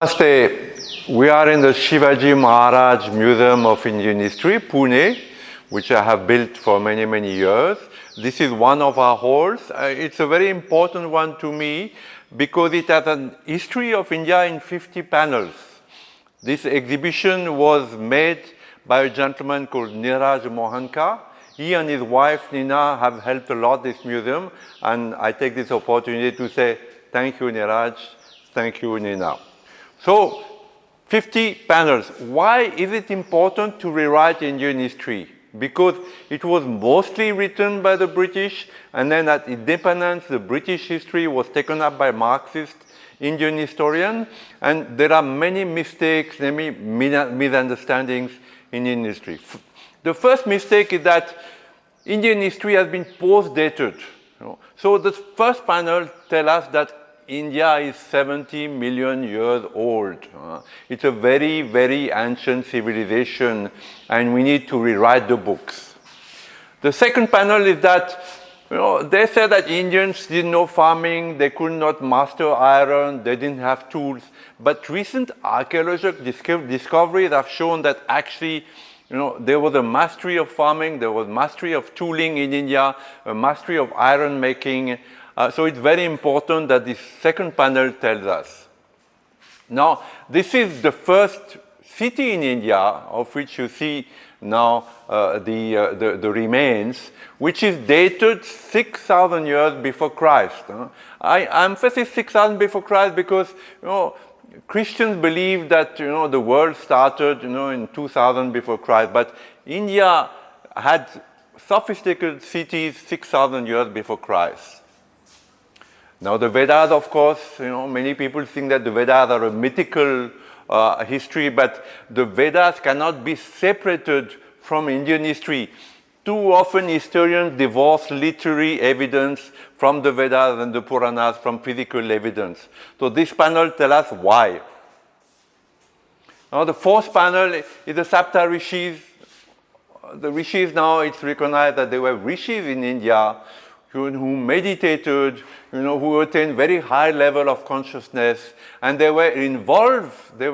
Namaste. We are in the Shivaji Maharaj Museum of Indian History, Pune, which I have built for many, many years. This is one of our halls. It's a very important one to me because it has a history of India in 50 panels. This exhibition was made by a gentleman called Niraj. He and his wife Nina have helped a lot this museum, and I take this opportunity to say thank you, Niraj, thank you, Nina. So, 50 panels. Why is it important to rewrite Indian history? Because it was mostly written by the British, and then at independence, the British history was taken up by Marxist Indian historians, and there are many mistakes, many misunderstandings in Indian history. The first mistake is that Indian history has been post-dated. So the first panel tells us that India is 70 million years old. It's a very, very ancient civilization, and we need to rewrite the books. The second panel is that they said that Indians didn't know farming, they could not master iron, they didn't have tools. But recent archaeological discoveries have shown that actually there was a mastery of farming, there was mastery of tooling in India, a mastery of iron making. So it's very important that this second panel tells us. Now, this is the first city in India of which you see now the remains, which is dated 6,000 years before Christ. I emphasize 6,000 before Christ because Christians believe that the world started in 2000 before Christ, but India had sophisticated cities 6,000 years before Christ. Now the Vedas, of course, many people think that the Vedas are a mythical history, but the Vedas cannot be separated from Indian history. Too often historians divorce literary evidence from the Vedas and the Puranas from physical evidence. So this panel tells us why. Now the fourth panel is the Sapta Rishis. The Rishis now, it's recognized that there were Rishis in India who meditated, who attained very high level of consciousness, and they were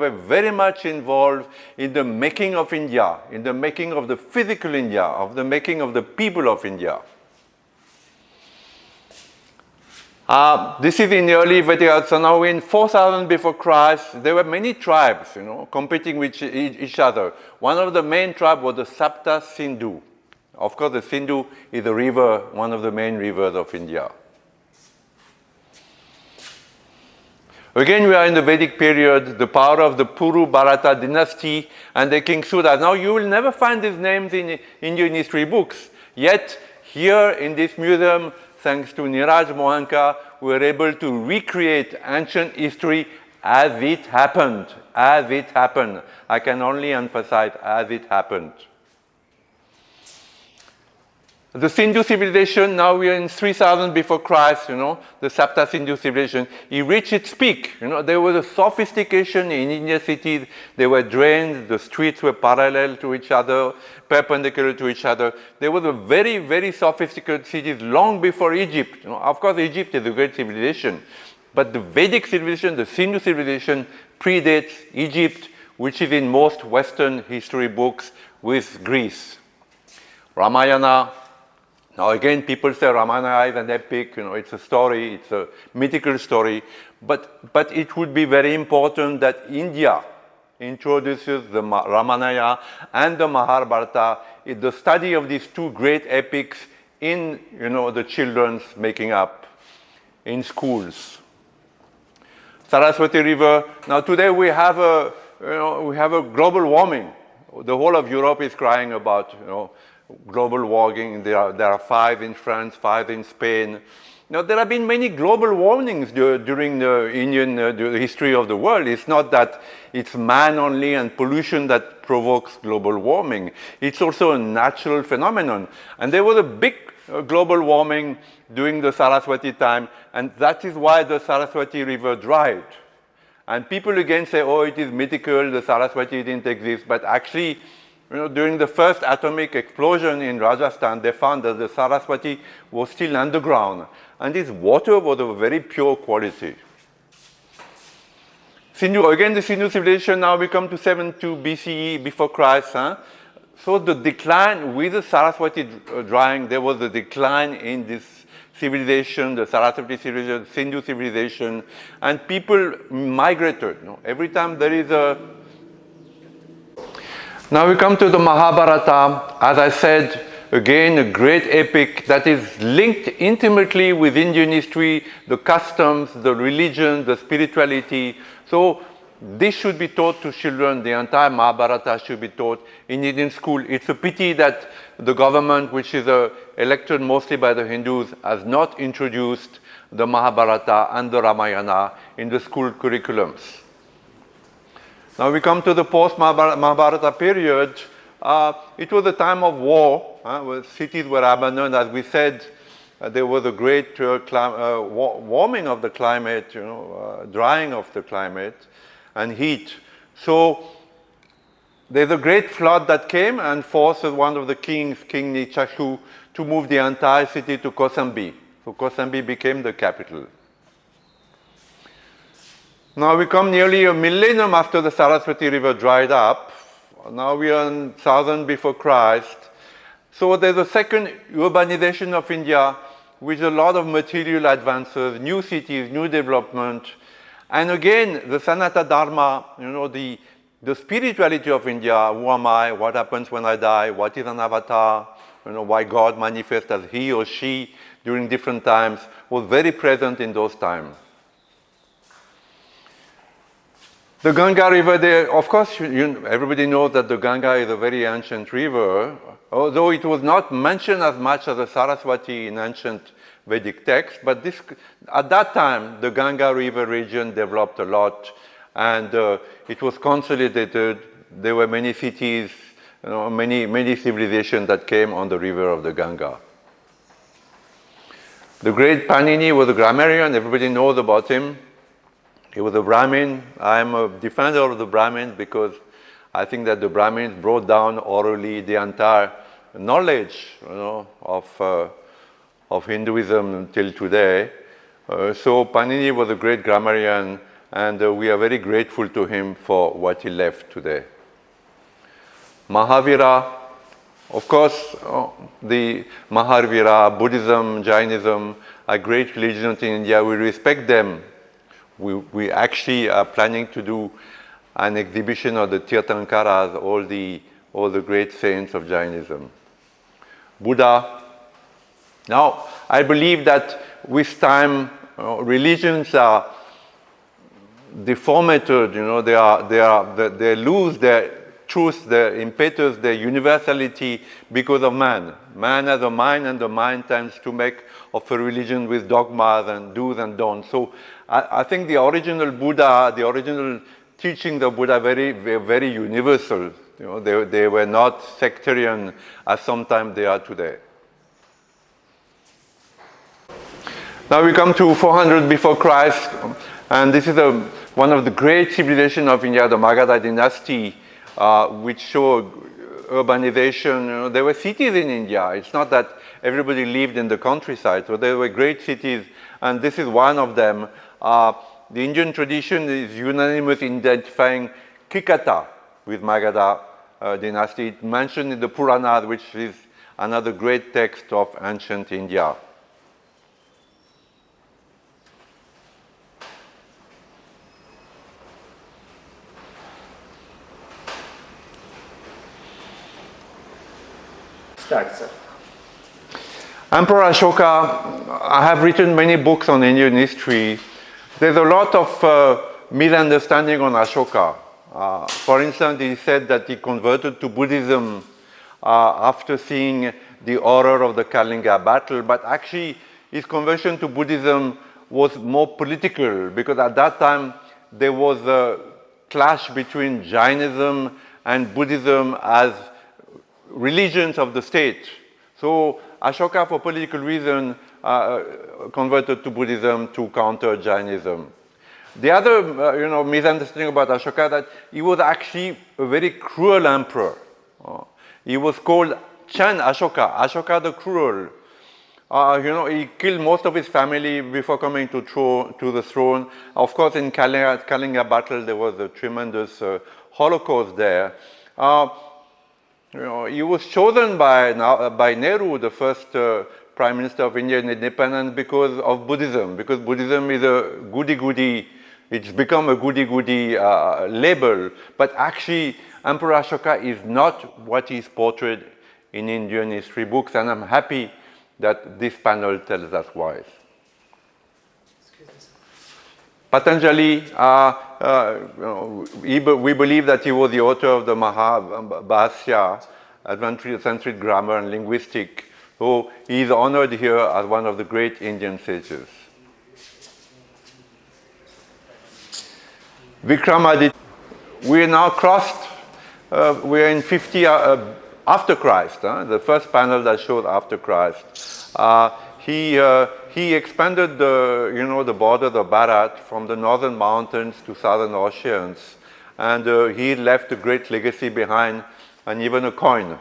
very much involved in the making of India, in the making of the physical India, of the making of the people of India. This is in the early Vedic, so now in 4000 before Christ, there were many tribes, competing with each other. One of the main tribes was the Sapta Sindhu. Of course, the Sindhu is a river, one of the main rivers of India. Again, we are in the Vedic period, the power of the Puru Bharata dynasty and the King Sudha. Now, you will never find these names in Indian history books. Yet, here in this museum, thanks to Niraj Mohanka, we were able to recreate ancient history as it happened. As it happened. I can only emphasize as it happened. The Sindhu civilization, now we are in 3000 before Christ, the Sapta Sindhu civilization, it reached its peak. There was a sophistication in Indian cities. They were drained, the streets were parallel to each other, perpendicular to each other. There was a very, very sophisticated cities long before Egypt. Of course, Egypt is a great civilization, but the Vedic civilization, the Sindhu civilization, predates Egypt, which is in most Western history books with Greece. Ramayana. Now again, people say Ramayana is an epic, it's a story, it's a mythical story, but it would be very important that India introduces the Ramayana and the Mahabharata, the study of these two great epics in, the children's making up in schools. Saraswati River. Now today we have a global warming. The whole of Europe is crying about, global warming. There are 5 in France, 5 in Spain. Now, there have been many global warmings during the Indian the history of the world. It's not that it's man only and pollution that provokes global warming. It's also a natural phenomenon. And there was a big global warming during the Saraswati time, and that is why the Saraswati River dried. And people again say, oh, it is mythical, the Saraswati didn't exist, but actually, during the first atomic explosion in Rajasthan, they found that the Saraswati was still underground, and this water was of a very pure quality. Sindhu, again the Sindhu civilization, now we come to 72 BCE, before Christ. Huh? So the decline, with the Saraswati drying, there was a decline in this civilization, the Saraswati civilization, Sindhu civilization, and people migrated. You know? Every time there is a... Now we come to the Mahabharata, as I said, again a great epic that is linked intimately with Indian history, the customs, the religion, the spirituality. So this should be taught to children. The entire Mahabharata should be taught in Indian school. It's a pity that the government, which is elected mostly by the Hindus, has not introduced the Mahabharata and the Ramayana in the school curriculums. Now we come to the post-Mahabharata period. It was a time of war, where cities were abandoned. As we said, there was a great warming of the climate, drying of the climate, and heat. So there's a great flood that came and forced one of the kings, King Nichashu, to move the entire city to Kosambi. So Kosambi became the capital. Now we come nearly a millennium after the Saraswati River dried up. Now we are in 1000 before Christ. So there's a second urbanization of India with a lot of material advances, new cities, new development. And again, the Sanatana Dharma, the spirituality of India, who am I, what happens when I die, what is an avatar, why God manifests as he or she during different times, was very present in those times. The Ganga River, there, of course, everybody knows that the Ganga is a very ancient river, although it was not mentioned as much as the Saraswati in ancient Vedic texts, but at that time, the Ganga River region developed a lot, and it was consolidated. There were many cities, many civilizations that came on the river of the Ganga. The great Panini was a grammarian, everybody knows about him. He was a Brahmin. I am a defender of the Brahmins because I think that the Brahmins brought down orally the entire knowledge of Hinduism until today. So Panini was a great grammarian, and we are very grateful to him for what he left today. Mahavira, of course, the Mahavira, Buddhism, Jainism are great religions in India. We respect them. We actually are planning to do an exhibition of the Tirthankaras, all the great saints of Jainism. Buddha. Now, I believe that with time, religions are deformated. They lose their truth, their impetus, their universality because of man. Man has a mind, and the mind tends to make of a religion with dogmas and do's and don'ts. So I think the original Buddha, the original teachings of Buddha were very universal. They were not sectarian as sometimes they are today. Now we come to 400 before Christ, and this is one of the great civilizations of India, the Magadha dynasty, which show urbanization. There were cities in India. It's not that everybody lived in the countryside. So there were great cities, and this is one of them. The Indian tradition is unanimous in identifying Kikata with Magadha dynasty. It's mentioned in the Puranas, which is another great text of ancient India. Start, sir. Emperor Ashoka, I have written many books on Indian history. There's a lot of misunderstanding on Ashoka. For instance, he said that he converted to Buddhism after seeing the horror of the Kalinga battle, but actually his conversion to Buddhism was more political, because at that time there was a clash between Jainism and Buddhism as religions of the state. So Ashoka, for political reason, converted to Buddhism to counter Jainism. The other, misunderstanding about Ashoka, that he was actually a very cruel emperor. He was called Chan Ashoka, Ashoka the Cruel. He killed most of his family before coming to the throne. Of course, in Kalinga battle, there was a tremendous Holocaust there. He was chosen by Nehru, the first Prime Minister of Indian independence, because of Buddhism. Because Buddhism is a goody-goody, it's become a goody-goody label. But actually, Emperor Ashoka is not what is portrayed in Indian history books, and I'm happy that this panel tells us why. Patanjali, we believe that he was the author of the Mahabhasya, Advanced Grammar and Linguistics, so he is honored here as one of the great Indian sages. Vikramaditya, we now crossed, we are in 50 after Christ, the first panel that showed after Christ. He expanded the borders of Bharat from the northern mountains to southern oceans, and he left a great legacy behind, and even a coin.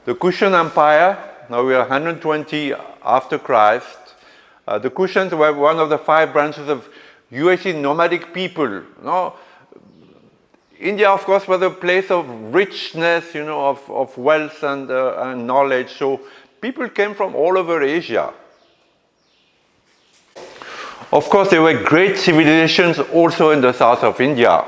The Kushan Empire, now we are 120 after Christ. The Kushans were one of the 5 branches of UAC nomadic people. India, of course, was a place of richness, of wealth and knowledge. So people came from all over Asia. Of course, there were great civilizations also in the south of India.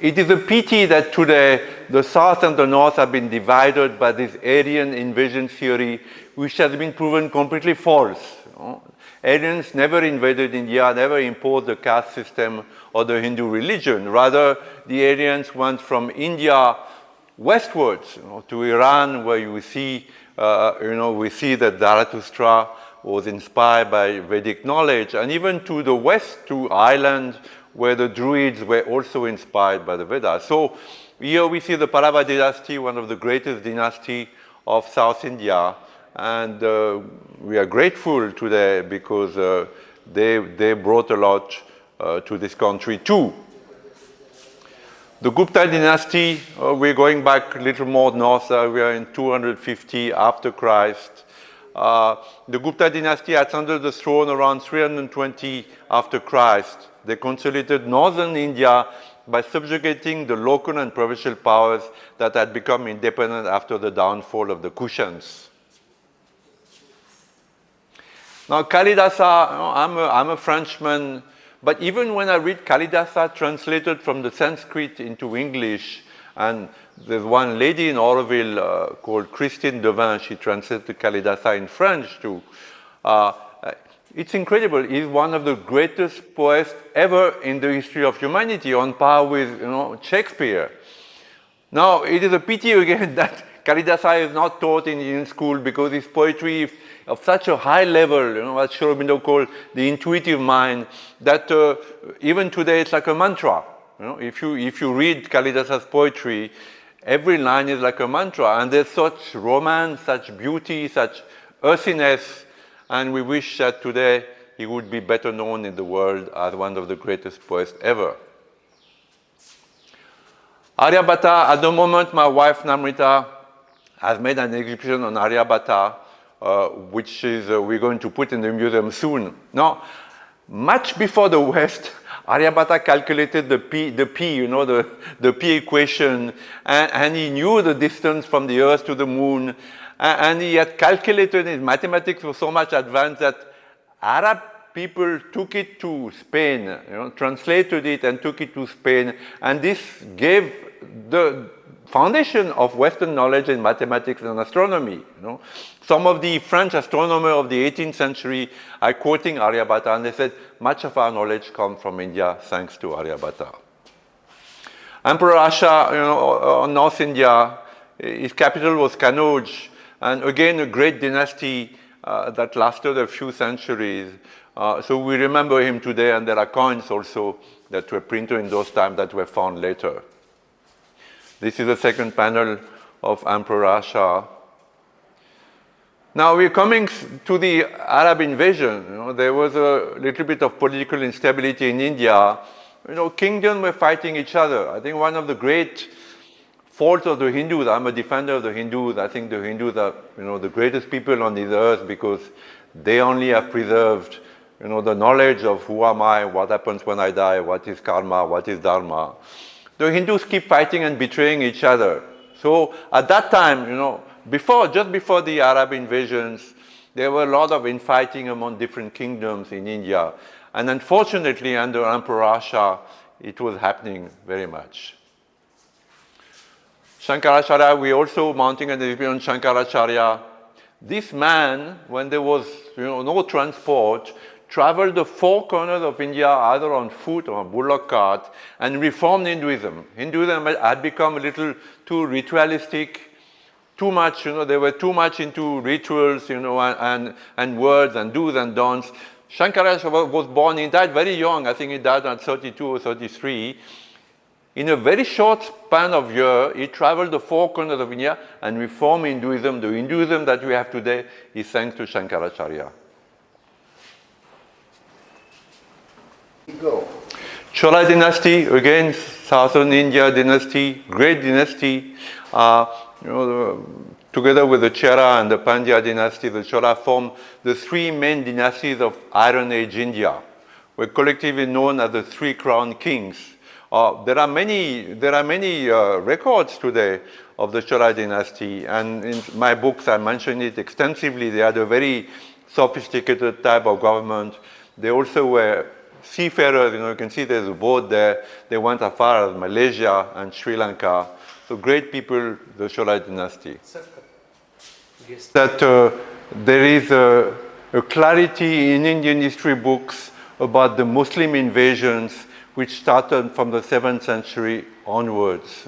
It is a pity that today the south and the north have been divided by this Aryan invasion theory, which has been proven completely false. Aryans never invaded India, never imposed the caste system or the Hindu religion. Rather, the Aryans went from India westwards to Iran, where we see that Zarathustra was inspired by Vedic knowledge, and even to the west, to Ireland, where the Druids were also inspired by the Vedas. So here we see the Pallava dynasty, one of the greatest dynasties of South India, and we are grateful today because they brought a lot to this country too. The Gupta dynasty, we're going back a little more north, we are in 250 after Christ. The Gupta dynasty ascended the throne around 320 after Christ. They consolidated northern India by subjugating the local and provincial powers that had become independent after the downfall of the Kushans. Now, Kalidasa, I'm a Frenchman, but even when I read Kalidasa translated from the Sanskrit into English, and there's one lady in Auroville called Christine Devin, she translated Kalidasa in French too. It's incredible. He's one of the greatest poets ever in the history of humanity, on par with Shakespeare. Now, it is a pity again that Kalidasa is not taught in school because his poetry of such a high level, what Sri Aurobindo called the intuitive mind, that even today it's like a mantra. If you read Kalidasa's poetry, every line is like a mantra, and there's such romance, such beauty, such earthiness, and we wish that today he would be better known in the world as one of the greatest poets ever. Aryabhata, at the moment, my wife Namrita has made an exhibition on Aryabhata, which is we're going to put in the museum soon. Now, much before the West, Aryabhata calculated the P, the P equation, and he knew the distance from the Earth to the Moon, and he had calculated his mathematics was so much advanced that Arab people took it to Spain, translated it and took it to Spain, and this gave the foundation of Western knowledge in mathematics and astronomy. Some of the French astronomers of the 18th century are quoting Aryabhata, and they said much of our knowledge comes from India thanks to Aryabhata. Emperor Asha, North India, his capital was Kanauj, and again a great dynasty that lasted a few centuries. So we remember him today, and there are coins also that were printed in those times that were found later. This is the second panel of Emperor Asha. Now we're coming to the Arab invasion. There was a little bit of political instability in India. Kingdoms were fighting each other. I think one of the great fault of the Hindus. I'm a defender of the Hindus. I think the Hindus are, the greatest people on this earth because they only have preserved, the knowledge of who am I, what happens when I die, what is karma, what is dharma. The Hindus keep fighting and betraying each other. So at that time, just before the Arab invasions, there were a lot of infighting among different kingdoms in India. And unfortunately, under Emperor Asha, it was happening very much. Shankaracharya, we also mounting an exhibit on Shankaracharya. This man, when there was no transport, traveled the four corners of India either on foot or on bullock cart and reformed Hinduism. Hinduism had become a little too ritualistic, too much, they were too much into rituals, and words and do's and don'ts. Shankaracharya was born, he died very young, I think he died at 32 or 33. In a very short span of year, he traveled the four corners of India and reformed Hinduism. The Hinduism that we have today is thanks to Shankaracharya. Go. Chola dynasty, again, southern India dynasty, great dynasty. Together with the Chera and the Pandya dynasty, the Chola form the three main dynasties of Iron Age India. We're collectively known as the three crowned kings. There are many records today of the Chola dynasty, and in my books I mention it extensively. They had a very sophisticated type of government. They also were seafarers, you can see there's a boat there. They went as far as Malaysia and Sri Lanka. So great people, the Chola dynasty. Yes. That there is a clarity in Indian history books about the Muslim invasions which started from the 7th century onwards.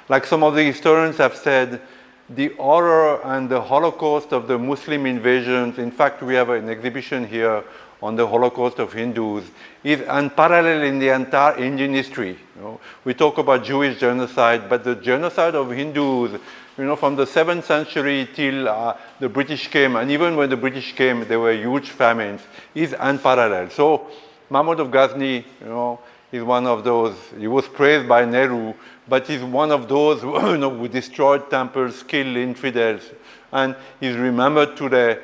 Like some of the historians have said, the horror and the Holocaust of the Muslim invasions, in fact we have an exhibition here on the Holocaust of Hindus, is unparalleled in the entire Indian history. We talk about Jewish genocide, but the genocide of Hindus, from the 7th century till the British came, and even when the British came, there were huge famines, is unparalleled. So Mahmud of Ghazni, is one of those. He was praised by Nehru, but he's one of those who destroyed temples, killed infidels, and he's remembered today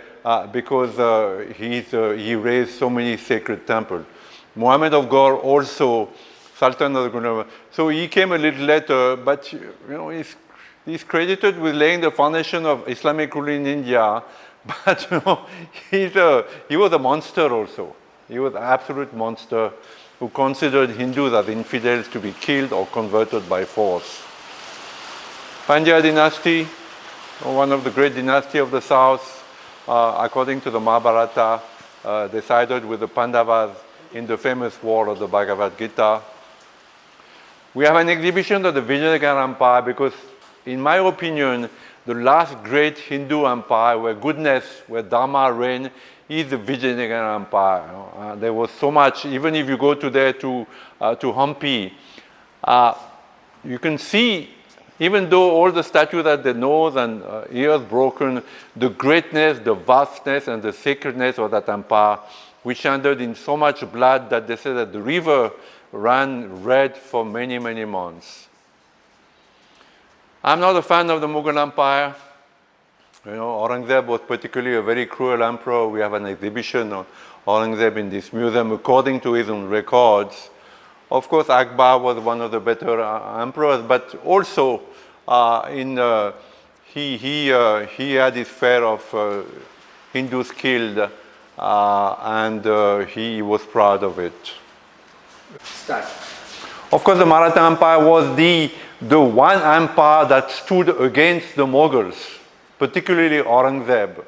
because he raised so many sacred temples. Muhammad of Ghor also, Sultan of the Gurma. So he came a little later, but he's credited with laying the foundation of Islamic rule in India. But he was a monster also. He was an absolute monster who considered Hindus as infidels to be killed or converted by force. Pandya dynasty, one of the great dynasties of the south, according to the Mahabharata, they sided with the Pandavas in the famous war of the Bhagavad Gita. We have an exhibition of the Vijayanagara Empire because, in my opinion, the last great Hindu empire where goodness, where Dharma reigned, is the Vijayanagara Empire. There was so much, even if you go today to Hampi, you can see, even though all the statues had their nose and ears broken, the greatness, the vastness, and the sacredness of that empire, which ended in so much blood that they said that the river ran red for many, many months. I'm not a fan of the Mughal Empire. Aurangzeb was particularly a very cruel emperor. We have an exhibition on Aurangzeb in this museum according to his own records. Of course, Akbar was one of the better emperors, but also he had his share of Hindus killed, and he was proud of it. Start. Of course, the Maratha Empire was the one empire that stood against the Mughals, particularly Aurangzeb.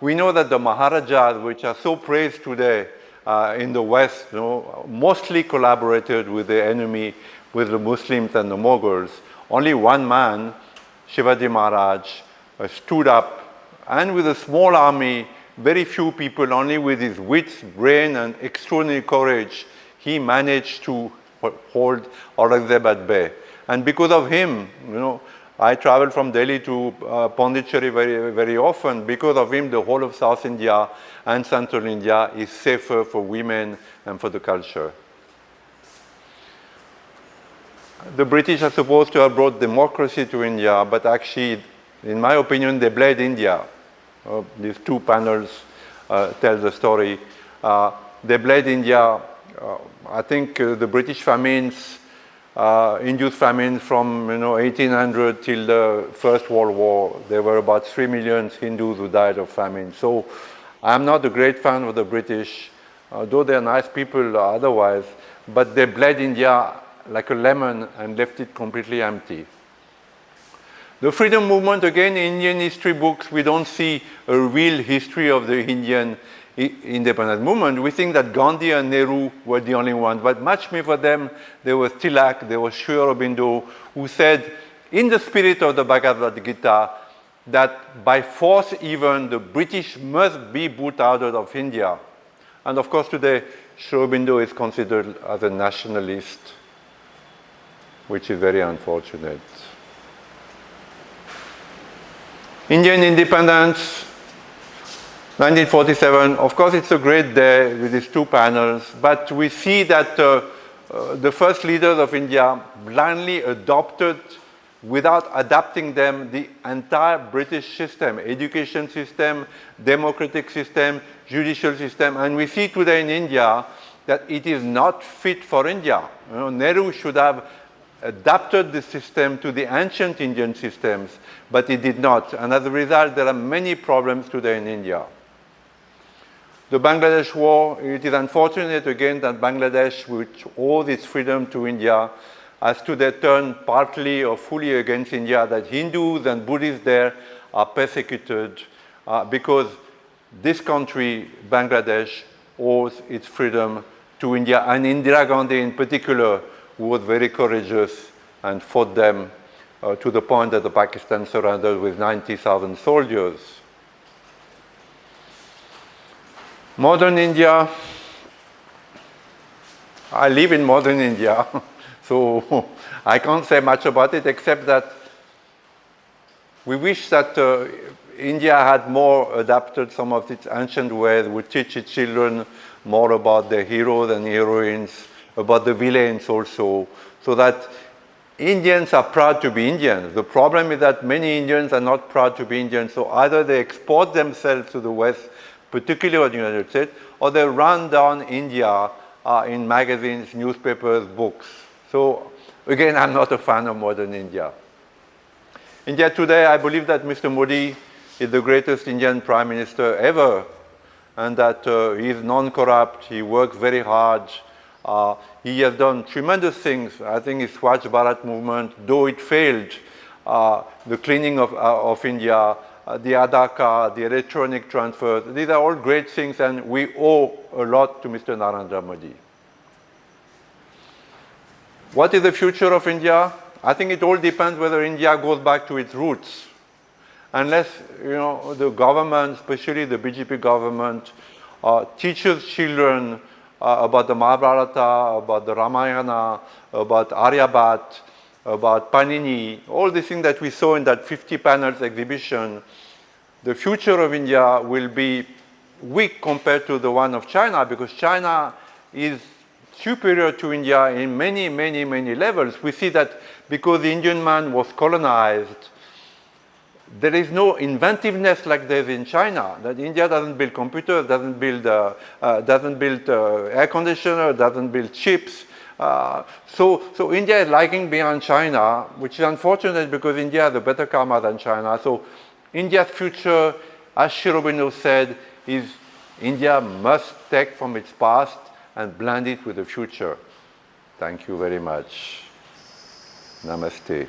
We know that the Maharajas, which are so praised today in the West, mostly collaborated with the enemy, with the Muslims and the Mughals. Only one man, Shivaji Maharaj, stood up, and with a small army, very few people, only with his wits, brain, and extraordinary courage, he managed to hold Aurangzeb at bay. And because of him, I travel from Delhi to Pondicherry very, very often. Because of him, the whole of South India and Central India is safer for women and for the culture. the British are supposed to have brought democracy to India, but actually, in my opinion, they bled India. These two panels tell the story. They bled India. I think the British famines, induced famines from 1800 till the First World War. There were about 3 million Hindus who died of famine. So I'm not a great fan of the British, though they're nice people otherwise, but they bled India like a lemon and left it completely empty. The freedom movement, again, in Indian history books, we don't see a real history of the Indian independence movement. We think that Gandhi and Nehru were the only ones, but much before them, there was Tilak, there was Sri Aurobindo, who said, in the spirit of the Bhagavad Gita, that by force even, the British must be put out of India. And of course, today, Sri Aurobindo is considered as a nationalist, which is very unfortunate. Indian independence, 1947, of course it's a great day with these two panels, but we see that the first leaders of India blindly adopted, without adapting them, the entire British system, education system, democratic system, judicial system, and we see today in India that it is not fit for India. Nehru should have adapted the system to the ancient Indian systems, but it did not. And as a result, there are many problems today in India. The Bangladesh war, it is unfortunate again that Bangladesh, which owes its freedom to India, has today turned partly or fully against India, that Hindus and Buddhists there are persecuted because this country, Bangladesh, owes its freedom to India, and Indira Gandhi in particular, who was very courageous and fought them to the point that the Pakistan surrendered with 90,000 soldiers. Modern India, I live in modern India, so I can't say much about it except that we wish that India had more adapted some of its ancient ways, would teach its children more about the heroes and heroines, about the villains also, so that Indians are proud to be Indians. The problem is that many Indians are not proud to be Indians, so either they export themselves to the West, particularly in the United States, or they run down India in magazines, newspapers, books. So again, I'm not a fan of modern India. India today, I believe that Mr. Modi is the greatest Indian Prime Minister ever, and that he is non-corrupt, he works very hard, he has done tremendous things. I think his Swachh Bharat movement, though it failed, the cleaning of India, the Aadhaar card, the electronic transfers, these are all great things, and we owe a lot to Mr. Narendra Modi. What is the future of India? I think it all depends whether India goes back to its roots. Unless the government, especially the BJP government, teaches children about the Mahabharata, about the Ramayana, about Aryabhat, about Panini, all the things that we saw in that 50 panels exhibition, the future of India will be weak compared to the one of China, because China is superior to India in many, many, many levels. We see that because the Indian man was colonized, there is no inventiveness like there is in China. That India doesn't build computers, doesn't build air conditioner, doesn't build chips. So India is lagging behind China, which is unfortunate because India has a better karma than China. So India's future, as Sri Aurobindo said, is India must take from its past and blend it with the future. Thank you very much. Namaste.